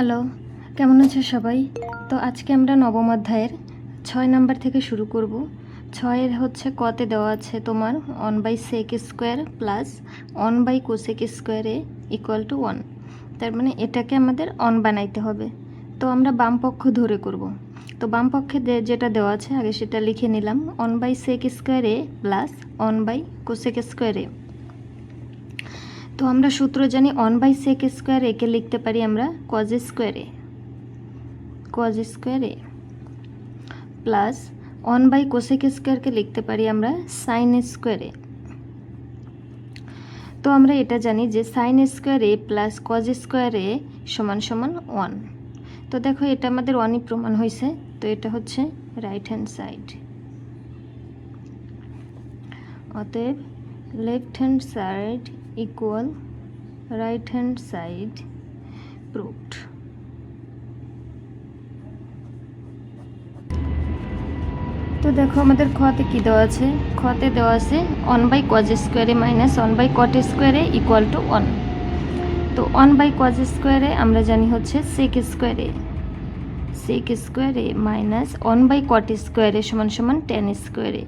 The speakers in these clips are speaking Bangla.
হ্যালো, কেমন আছো সবাই? তো আজকে আমরা নবম অধ্যায়ের 6 নাম্বার থেকে শুরু করব। 6-এর হচ্ছে কতে দেওয়া আছে তোমার 1/sec স্কোয়ার প্লাস 1/cosec স্কোয়ারে ইকুয়াল টু 1। তার মানে এটাকে আমাদের অন বানাইতে হবে। তো আমরা বাম পক্ষ ধরে করব। তো বাম পক্ষে যেটা দেওয়া আছে আগে সেটা লিখে নিলাম 1/sec স্কোয়ারে প্লাস 1/cosec স্কোয়ারে। তো আমরা সূত্র জানি 1/sec স্কোয়ার একে লিখতে পারি আমরা cos স্কোয়ারে প্লাস 1/cosec স্কোয়ারকে লিখতে পারি আমরা sin স্কোয়ারে। তো আমরা এটা জানি যে sin স্কোয়ারে প্লাস cos স্কোয়ারে সমান সমান 1। তো দেখো এটা আমাদের 1ই প্রমাণ হয়েছে। তো এটা হচ্ছে রাইট হ্যান্ড সাইড। অতএব left hand side equal right hand side proved. তো দেখো আমাদের খতে কি দেওয়া আছে, খতে দেওয়া আছে 1/cos স্কোয়ারে মাইনাস 1/cot স্কোয়ারে ইকুয়াল টু 1। তো 1/cos স্কোয়ারে আমরা জানি হচ্ছে sec স্কোয়ারে মাইনাস 1/cot স্কোয়ারে সমান সমান tan স্কোয়ারে।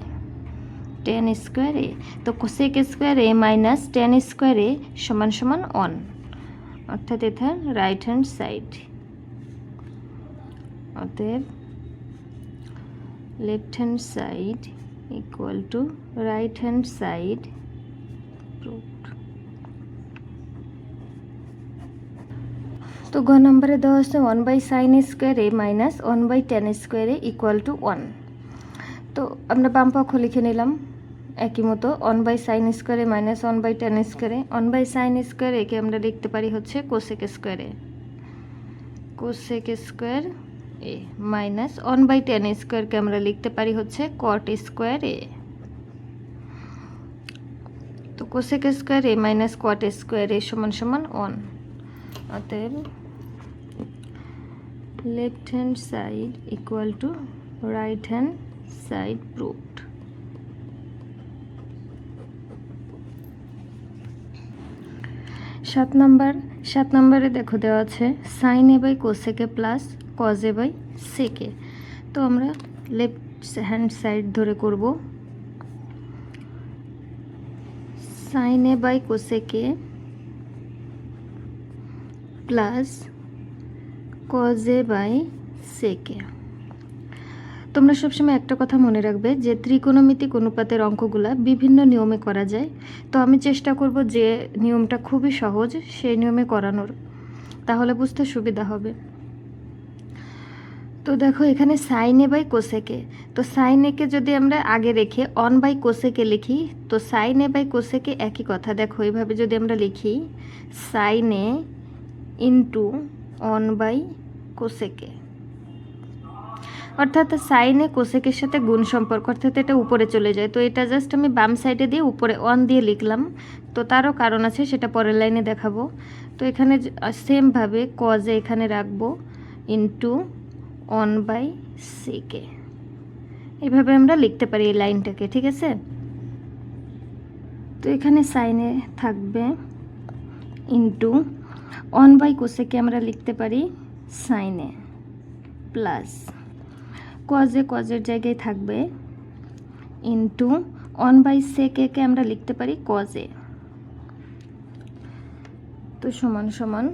তো sec স্কোয়ারে মাইনাস tan স্কোয়ারে সমান সমান 1, অর্থাৎ এটা রাইট হ্যান্ড সাইড। অতএব left hand side equal to right hand side proved. তো গ নম্বরে দেওয়া আছে 1/sin স্কোয়ারে মাইনাস 1/tan স্কোয়ারে ইকুয়াল টু 1। তো আমরা বাম পক্ষ লিখে নিলাম একই মতো 1/sin স্কোয়ারে মাইনাস 1/tan স্কোয়ারে। 1/sin স্কোয়ারে একে আমরা লিখতে পারি হচ্ছে cosec স্কোয়ার এ মাইনাস 1/tan স্কোয়ারকে আমরা লিখতে পারি হচ্ছে cot স্কোয়ার এ। তো cosec স্কোয়ার এ মাইনাস cot স্কোয়ার এ সমান সমান 1। অতএব left hand side equal to right hand side proved. সাত নম্বরে দেখো দেওয়া আছে sin a/cosec plus cos a/sec। তো আমরা লেফট হ্যান্ড সাইড ধরে করব। sin a/cosec plus cos a/sec। তোমরা সবসময় একটা কথা মনে রাখবে যে ত্রিকোণমিতিক অনুপাতের অঙ্কগুলা বিভিন্ন নিয়মে করা যায়। তো আমি চেষ্টা করব যে নিয়মটা খুবই সহজ সেই নিয়মে করানোর, তাহলে বুঝতে সুবিধা হবে। তো দেখো এখানে sin a/cosec, তো sin a-কে যদি আমরা আগে রেখে 1/cosec লিখি তো sin a/cosec একই কথা। দেখো এইভাবে যদি আমরা লিখি sin a ইন্টু 1/cosec, অর্থাৎ সাইনে কোসেকের সাথে গুণ সম্পর্ক, অর্থাৎ এটা উপরে চলে যায়। তো এটা জাস্ট আমি বাম সাইডে দিয়ে উপরে 1 দিয়ে লিখলাম। তো তারও কারণ আছে, সেটা পরের লাইনে দেখাবো। তো এখানে সেমভাবে কজে এখানে রাখবো ইন্টু 1/sec, এইভাবে আমরা লিখতে পারি এই লাইনটাকে, ঠিক আছে। তো এখানে সাইনে থাকবে ইন্টু 1/cosec আমরা লিখতে পারি সাইনে প্লাস কজের জায়গায় থাকবে ইন্টু 1/sec আমরা লিখতে পারি কজে। তো সমান সমান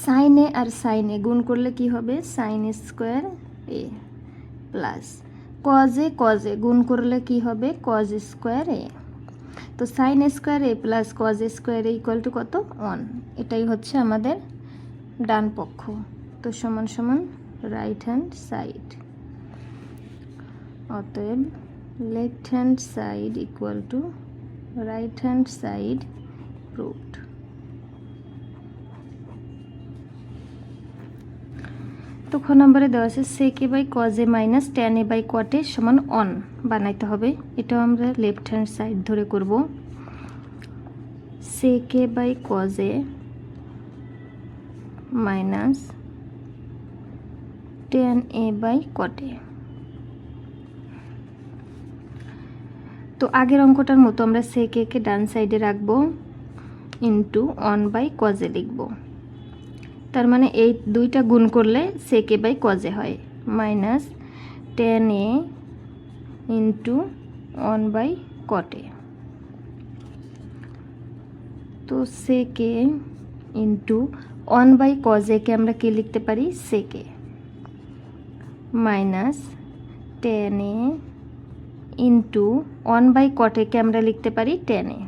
সাইনে আর সাইনে গুণ করলে কি হবে sin স্কোয়ার এ প্লাস কজে গুণ করলে কি হবে cos স্কোয়ার এ। তো sin square A plus cos square A equal to কত 1। এটাই হচ্ছে আমাদের ডান পক্ষ। তো সমান সমান রাইট হ্যান্ড সাইড। অতএব left hand side equal to right hand side proved. তো খ নম্বরে দেওয়া আছে sec a/cos a minus tan a/cot a সমান 1 বানাইতে হবে। এটাও আমরা লেফট হ্যান্ড সাইড ধরে করব। sec a/cos a minus tan a/cot a। তো আগের অঙ্কটার মতো আমরা sec a-কে ডান সাইডে রাখবো ইন্টু 1/cos a লিখব। তার মানে এই দুইটা গুণ করলে sec a by cos a হয়, minus tan a into 1 by cot a। তো sec a into 1 by cos a কে আমরা কি লিখতে পারি, sec a minus tan a into 1 by cot a কে আমরা লিখতে পারি tan a।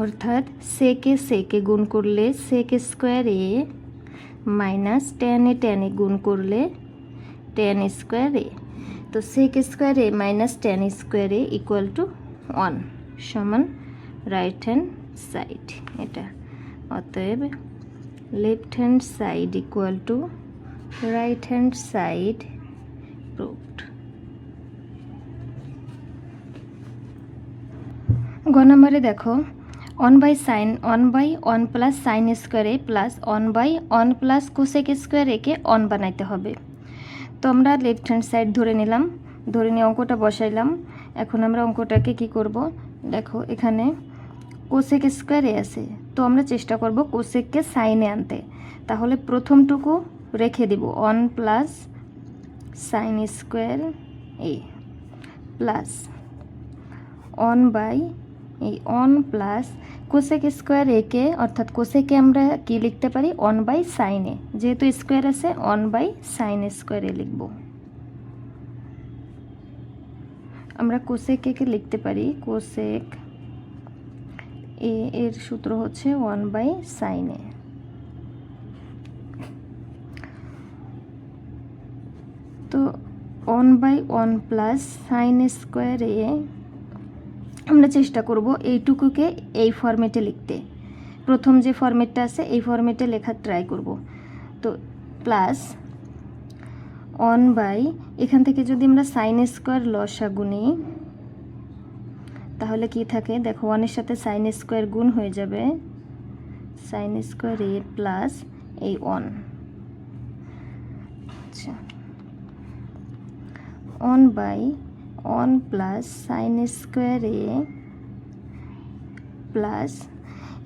অর্থাৎ sec a গুণ করলে sec square a minus tan a গুণ করলে tan স্কোয়ার a। তো sec square a minus tan square a equal to 1 সমান রাইট হ্যান্ড সাইড এটা। অতএব left hand side equal to right hand side proved. গ নম্বরে দেখো 1 by sine 1 by 1 plus sine square A plus 1 by 1 plus cosec square একে 1 বানাইতে হবে। তো আমরা লেফট হ্যান্ড সাইড ধরে নিলাম, ধরে নিয়ে অঙ্কটা বসাইলাম। এখন আমরা অঙ্কটাকে কি করব, দেখো এখানে কোসেক স্কোয়ার এ আছে, তো আমরা চেষ্টা করব কোসেককে সাইনে আনতে। তাহলে প্রথমটুকু রেখে দিব 1 plus sine square A plus 1 by এই 1 প্লাস কোসেক স্কোয়ার একে, অর্থাৎ কোসেকে আমরা কি লিখতে পারি 1 বাই সাইন এ, যেহেতু স্কোয়ার আছে 1 বাই সাইন স্কোয়ার এ লিখব। আমরা কোসেক একে লিখতে পারি কোসেক এ এর সূত্র হচ্ছে 1 বাই সাইন এ। তো 1 বাই 1 প্লাস সাইন স্কোয়ার এ আমরা চেষ্টা করব এইটুকুকে এই ফরম্যাটে লিখতে। প্রথম যে ফরম্যাটটা আছে এই ফরম্যাটে লেখার ট্রাই করব। তো প্লাস 1 বাই, এখান থেকে যদি আমরা সাইন স্কোয়ার লসাগু নিই তাহলে কি থাকে দেখো, 1 এর সাথে সাইন স্কোয়ার গুণ হয়ে যাবে, সাইন স্কোয়ার এ প্লাস এই 1। আচ্ছা 1 by 1 plus sine square A plus,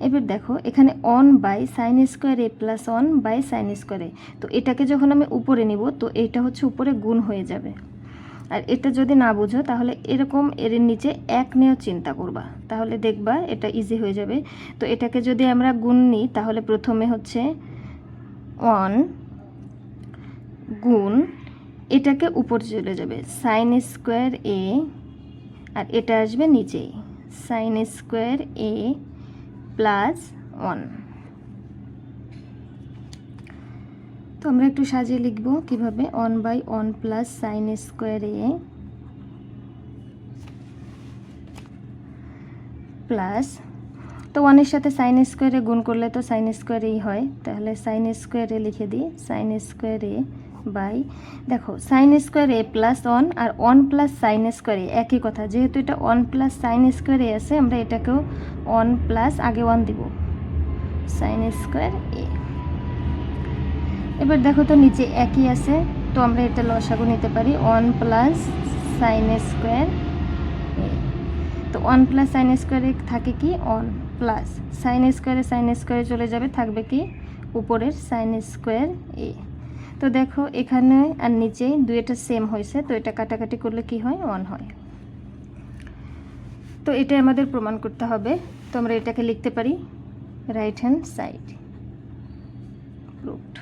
এবার দেখো এখানে 1 by sine square A plus 1 by sine square A. তো এটাকে যখন আমি উপরে নিব তো এটা হচ্ছে উপরে গুণ হয়ে যাবে। আর এটা যদি না বুঝো তাহলে এরকম এর নিচে 1 নিয়েও চিন্তা করবা, তাহলে দেখবা এটা ইজি হয়ে যাবে। তো এটাকে যদি আমরা গুণ নিই তাহলে প্রথমে হচ্ছে 1 গুণ এটাকে উপরে চলে যাবে সাইন স্কোয়ার এ, আর এটা আসবে নিচেই সাইন স্কোয়ার এ প্লাস 1। তো আমরা একটু সাজিয়ে লিখব কিভাবে, 1 by 1 plus sine square A plus, তো 1 এর সাথে সাইন স্কোয়ারে গুণ করলে তো সাইন স্কোয়ারেই হয়, তাহলে সাইন স্কোয়ারে লিখে দিই সাইন স্কোয়ার এ বাই, দেখো sign square A plus 1 R 1 plus sine square এ একই কথা, যেহেতু এটা 1 প্লাস সাইন স্কোয়ার এ আছে আমরা এটাকেও 1 প্লাস আগে 1 দিব সাইন স্কোয়ার এ। এবার দেখো তো নিচে একই আছে, তো আমরা এটা লসাগু নিতে পারি 1 প্লাস সাইন স্কোয়ার এ। তো 1 প্লাস সাইন স্কোয়ারে থাকে কি 1 প্লাস সাইন স্কোয়ারে চলে যাবে, থাকবে কি উপরের সাইন স্কোয়ার এ। তো দেখো এখানে আর নিচে দুইটা সেম হয়েছে, তো এটা কাটাকাটি করলে কি হয় 1 হয়। তো এটা আমাদের প্রমাণ করতে হবে, তো আমরা এটাকে লিখতে পারি রাইট হ্যান্ড সাইড প্রুভড।